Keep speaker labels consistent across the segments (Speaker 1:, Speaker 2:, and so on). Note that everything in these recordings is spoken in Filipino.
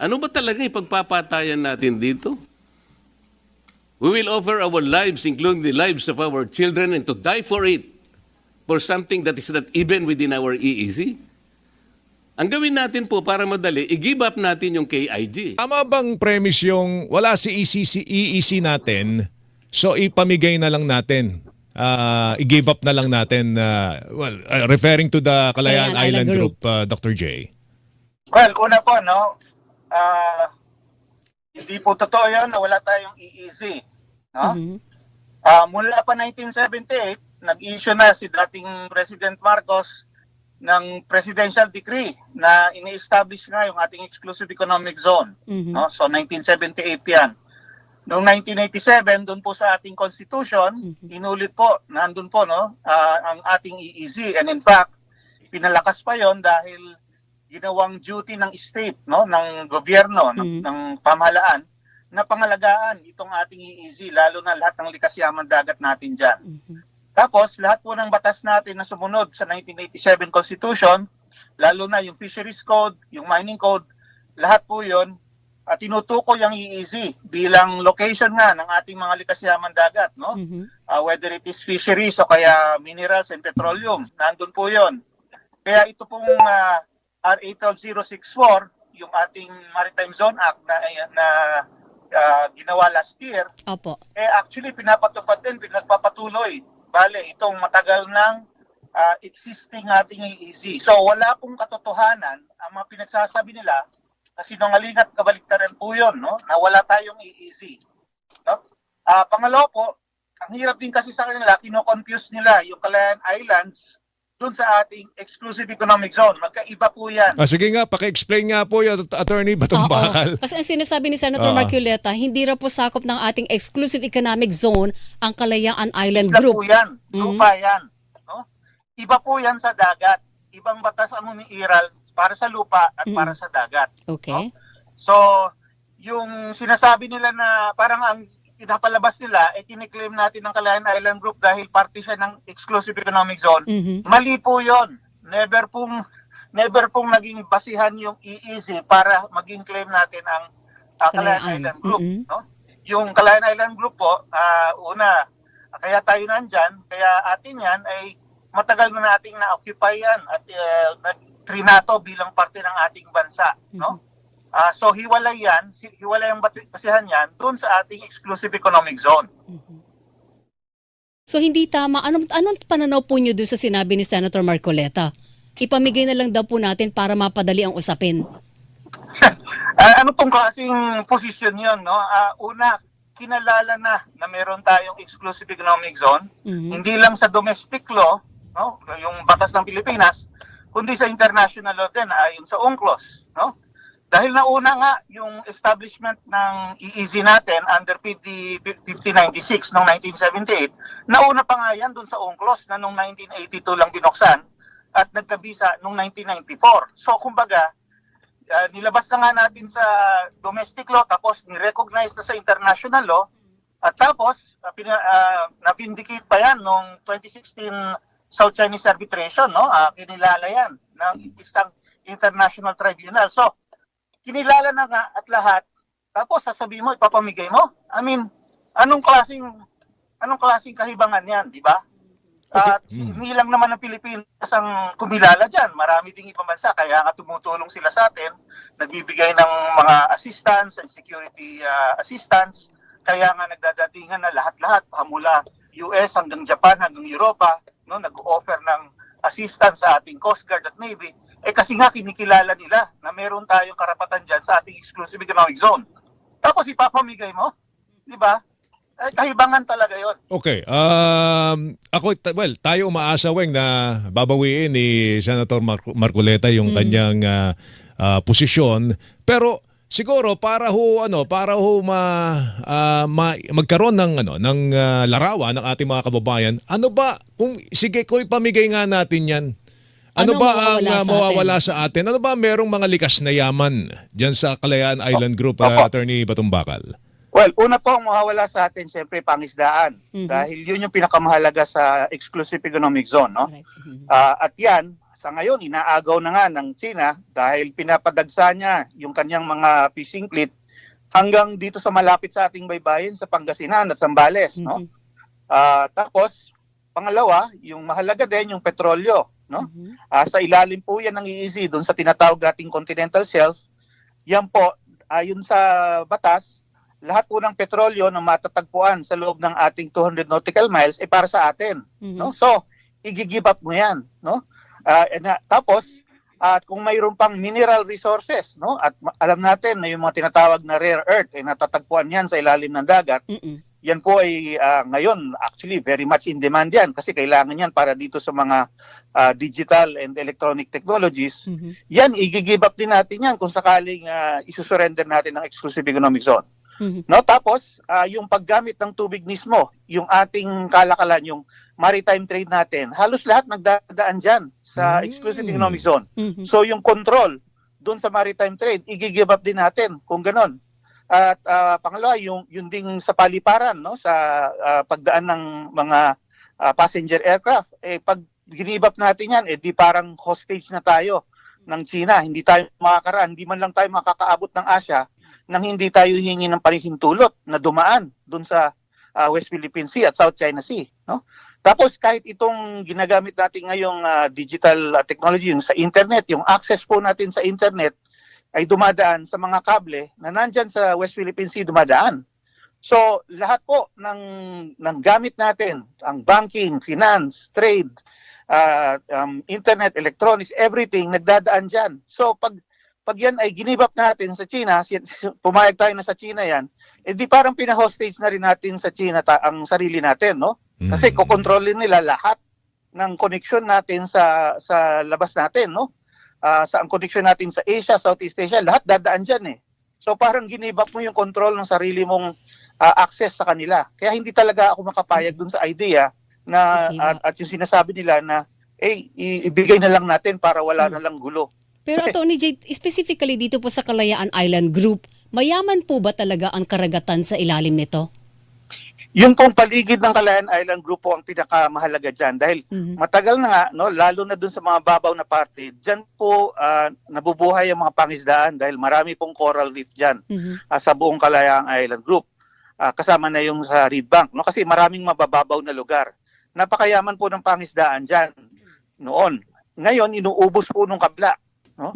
Speaker 1: Ano ba talaga ipagpapatayan natin dito? We will offer our lives, including the lives of our children, and to die for it, for something that is not even within our EEZ. Ang gawin natin po para madali, i-give up natin yung KIG.
Speaker 2: Tama bang premise yung wala si EEC natin, so ipamigay na lang natin, i-give up na lang natin, referring to the Kalayaan Island Group, Dr. J?
Speaker 3: Well, una po, no, hindi po totoo yan na wala tayong EEZ. No? Mula pa 1978, nag-issue na si dating President Marcos ng presidential decree na ini-establish nga yung ating exclusive economic zone. No? So 1978 yan. Noong 1987, doon po sa ating constitution, inulit po, nandun po no, ang ating EEZ. And in fact, pinalakas pa yon dahil ginawang duty ng state, no, ng gobyerno, ng pamahalaan, na pangalagaan itong ating EEZ, lalo na lahat ng likas yaman dagat natin dyan. Tapos, lahat po ng batas natin na sumunod sa 1987 Constitution, lalo na yung Fisheries Code, yung Mining Code, lahat po yun, tinutukoy ang EEZ bilang location nga ng ating mga likas yaman dagat, no? Whether it is fisheries o kaya minerals and petroleum, nandun po yun. Kaya ito pong RA 12064, yung ating Maritime Zone Act na ginawa last year,
Speaker 4: Opo.
Speaker 3: actually pinapatupad din, pinagpapatuloy. Bale, itong matagal ng existing ating EEZ. So wala pong katotohanan ang mga pinagsasabi nila kasi sinungaling at kabaliktaran po yun, no? Na wala tayong EEZ. No? Pangalawa po, ang hirap din kasi sa kanila, kino-confuse nila yung Kalayaan Islands doon sa ating exclusive economic zone. Magkaiba po yan.
Speaker 2: Sige nga, paki-explain nga po yung Attorney Batong Bakal.
Speaker 4: Kasi ang sinasabi ni Senator Marcoleta, hindi raw po sakop ng ating exclusive economic zone ang Kalayaan Island
Speaker 3: Isla
Speaker 4: Group.
Speaker 3: po yan. Lupa yan. No? Iba po yan sa dagat. Ibang batas ang umiiral para sa lupa at para sa dagat.
Speaker 4: Okay.
Speaker 3: No? So, yung sinasabi nila na parang ang pinapalabas nila, kiniklaim natin ng Kalayaan Island Group dahil parte siya ng exclusive economic zone. Mali po yun. Never pong naging basihan yung EEZ para maging claim natin ang Kalayaan Island Group. No? Yung Kalayaan Island Group po, una, kaya tayo nandyan, kaya atin yan ay matagal na nating na-occupy yan at trinato bilang parte ng ating bansa. No? So hiwalay ang basihan yan doon sa ating exclusive economic zone.
Speaker 4: So hindi tama. Anong pananaw po niyo doon sa sinabi ni Senator Marcoleta? Ipamigay na lang daw po natin para mapadali ang usapin.
Speaker 3: Ano pong klaseng posisyon yun? No? Una, kinalala na meron tayong exclusive economic zone. Hindi lang sa domestic law, no? Yung batas ng Pilipinas, kundi sa international law din, ayon sa UNCLOS. No? Dahil nauna nga yung establishment ng EEZ natin under PD 5096 noong 1978, nauna pa nga yan dun sa UNCLOS na noong 1982 lang binuksan at nagkabisa noong 1994. So kumbaga, nilabas na nga natin sa domestic law tapos ni-recognize na sa international law at tapos na-vindicate pa yan noong 2016 South Chinese Arbitration, no? Kinilala yan ng isang international tribunal. So, kinilala na nga at lahat, tapos sasabihin mo, ipapamigay mo? I mean, anong klaseng kahibangan yan, di ba? At hindi lang naman ang Pilipinas ang kumilala dyan. Marami ding ibang bansa, kaya nga tumutulong sila sa atin, nagbibigay ng mga assistance and security assistance, kaya nga nagdadatingan na lahat-lahat, mula US hanggang Japan, hanggang Europa, no, nag-offer ng assistance sa ating Coast Guard at Navy, kasi nga kinikilala nila na meron tayong karapatan dyan sa ating exclusive economic zone. Tapos ipapamigay mo, di ba? Kahibangan talaga yon.
Speaker 2: Okay. Tayo umaasa, Weng, na babawiin ni Senator Marcoleta yung kanyang posisyon. Pero siguro para magkaroon ng larawan ng ating mga kababayan, ano ba kung ipamigay nga natin 'yan? Ano ba ang mawawala sa atin? Ano ba merong mga likas na yaman diyan sa Kalayaan Island Group, Attorney Batong Bakal?
Speaker 3: Well, una po ang mawawala sa atin siyempre pangisdaan dahil yun yung pinakamahalaga sa exclusive economic zone, no? At yan sa ngayon, inaagaw na nga ng China dahil pinapadagsa niya yung kanyang mga fishing fleet hanggang dito sa malapit sa ating baybayin sa Pangasinan at Zambales, no? Tapos, pangalawa, yung mahalaga din yung petrolyo, no? Sa ilalim po yan ng EEZ, doon sa tinatawag nating continental shelf, yan po, ayon sa batas, lahat po ng petrolyo na matatagpuan sa loob ng ating 200 nautical miles ay para sa atin, no? So, i-give up mo yan, no? Tapos, at kung mayroon pang mineral resources, no? At alam natin na yung mga tinatawag na rare earth ay natatagpuan yan sa ilalim ng dagat. Yan po ay ngayon actually very much in demand yan kasi kailangan yan para dito sa mga digital and electronic technologies. Yan, i-give up din natin yan kung sakaling isusurrender natin ng exclusive economic zone. No, tapos yung paggamit ng tubig mismo, yung ating kalakalan, yung maritime trade natin, halos lahat nagdadaan diyan sa exclusive economic zone. So yung control doon sa maritime trade, i-give up din natin kung ganon. At pangalawa, yung ding sa paliparan, no, sa pagdaan ng mga passenger aircraft, pag give up natin yan, di parang hostage na tayo ng China. Hindi tayo makakaraan, hindi man lang tayo makakaabot ng Asia nang hindi tayo hingi ng panihintulot na dumaan doon sa West Philippine Sea at South China Sea, no? Tapos kahit itong ginagamit natin ngayong digital technology, yung sa internet, yung access po natin sa internet ay dumadaan sa mga kable na nandyan sa West Philippine Sea dumadaan. So lahat po ng gamit natin, ang banking, finance, trade, internet, electronics, everything nagdadaan dyan. So pag yan ay ginibap natin sa China, pumayag tayo na sa China yan, di parang pinahostage na rin natin sa China ang sarili natin, no? Kasi kokontrolin nila lahat ng connection natin sa labas natin, no? Ang connection natin sa Asia, Southeast Asia, lahat dadaan dyan eh. So parang ginibap mo yung control ng sarili mong access sa kanila. Kaya hindi talaga ako makapayag dun sa idea na at yung sinasabi nila na ibigay na lang natin para wala na lang gulo.
Speaker 4: Pero Atty. Jay, specifically dito po sa Kalayaan Island Group, mayaman po ba talaga ang karagatan sa ilalim nito?
Speaker 3: Yung pong paligid ng Kalayaan Island Group po ang pinakamahalaga dyan dahil matagal na nga, no, lalo na dun sa mga babaw na parte, dyan po nabubuhay ang mga pangisdaan dahil marami pong coral reef dyan sa buong Kalayaan Island Group. Kasama na yung sa Reed Bank, no? Kasi maraming mabababaw na lugar. Napakayaman po ng pangisdaan dyan noon. Ngayon, inuubos po nung kabla. No?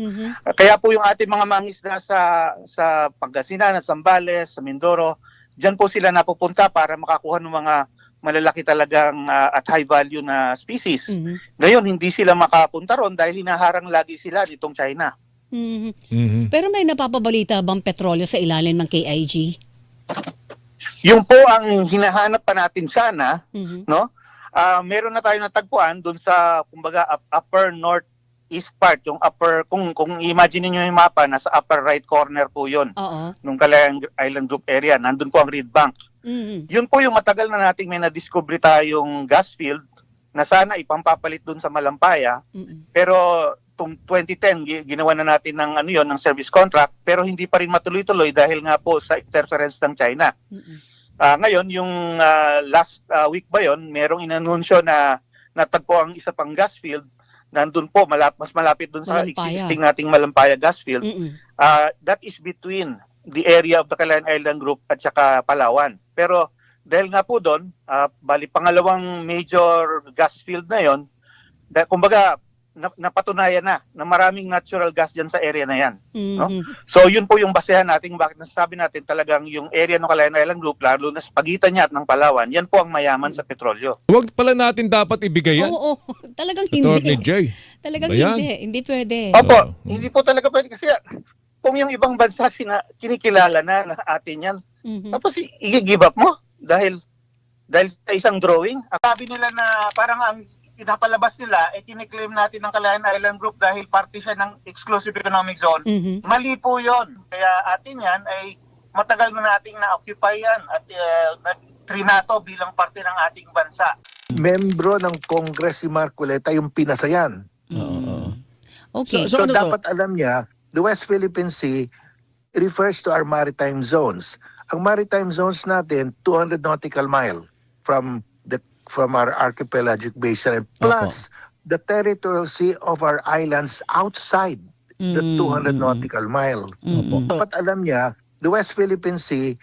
Speaker 3: Kaya po yung ating mga mangisda sa Pangasinan, sa Zambales, sa Mindoro, diyan po sila napupunta para makakuha ng mga malalaki talagang at high value na species. Ngayon hindi sila makapunta ron dahil hinaharang lagi sila nitong China.
Speaker 4: Pero may napapabalita bang petrolyo sa ilalim ng KIG?
Speaker 3: Yung po ang hinahanap pa natin sana, no? Meron na tayo natagpuan doon sa kumbaga upper north east part, yung upper, kung imagine niyo yung mapa, nasa upper right corner po yun. Nung Kalayaan Island Group area, nandun po ang Reed Bank. Yun po yung matagal na nating may na-discover tayong gas field na sana ipampapalit dun sa Malampaya. Pero tung 2010, ginawa na natin ng ng service contract, pero hindi pa rin matuloy-tuloy dahil nga po sa interference ng China. Ngayon, yung last week ba yun, merong inanunsyo na natagpo ang isa pang gas field. Nandun po, mas malapit dun sa existing nating Malampaya gas field. That is between the area of the Kalayaan Island Group at saka Palawan. Pero dahil nga po doon, bali pangalawang major gas field na yon, kumbaga napatunayan na maraming natural gas dyan sa area na yan. No? So yun po yung basehan natin bakit nasasabi natin talagang yung area ng Kalayaan Island Group, lalo na sa pagitan niya at ng Palawan, yan po ang mayaman sa petrolyo.
Speaker 2: Huwag pala natin dapat ibigay yan.
Speaker 4: Oo, talagang
Speaker 2: Atty.
Speaker 4: hindi.
Speaker 2: Jay.
Speaker 4: Talagang
Speaker 2: Bayan.
Speaker 4: hindi pwede.
Speaker 3: Opo, hindi po talaga pwede kasi kung yung ibang bansa kinikilala na atin yan, tapos i-give up mo dahil sa isang drawing. Sabi nila na parang ang pinapalabas nila, kiniklaim natin ng Kalayaan Island Group dahil parte siya ng exclusive economic zone. Mali po yun. Kaya atin yan ay matagal na nating na-occupy yan at trinato bilang parte ng ating bansa.
Speaker 5: Membro ng Congress si Marcoleta yung pinasayan.
Speaker 4: Okay.
Speaker 5: So
Speaker 2: ano
Speaker 5: dapat alam niya, the West Philippine Sea refers to our maritime zones. Ang maritime zones natin, 200 nautical mile from our archipelagic basin plus the territorial sea of our islands outside the 200 nautical mile. Dapat alam niya, the West Philippine Sea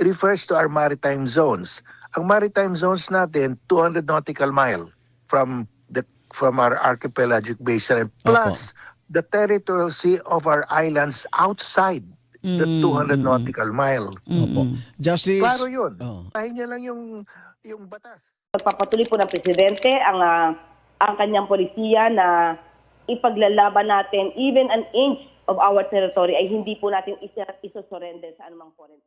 Speaker 5: refers to our maritime zones. Ang maritime zones natin, 200 nautical mile from our archipelagic basin, plus the territorial sea of our islands outside the 200 nautical mile.
Speaker 6: Justice.
Speaker 5: Klaro yun.
Speaker 6: Oh.
Speaker 5: Tahin niya lang yung batas.
Speaker 7: Pagpapatuloy po ng Presidente ang kanyang polisiya na ipaglalaban natin even an inch of our territory ay hindi po natin isa-surrender sa anumang foreign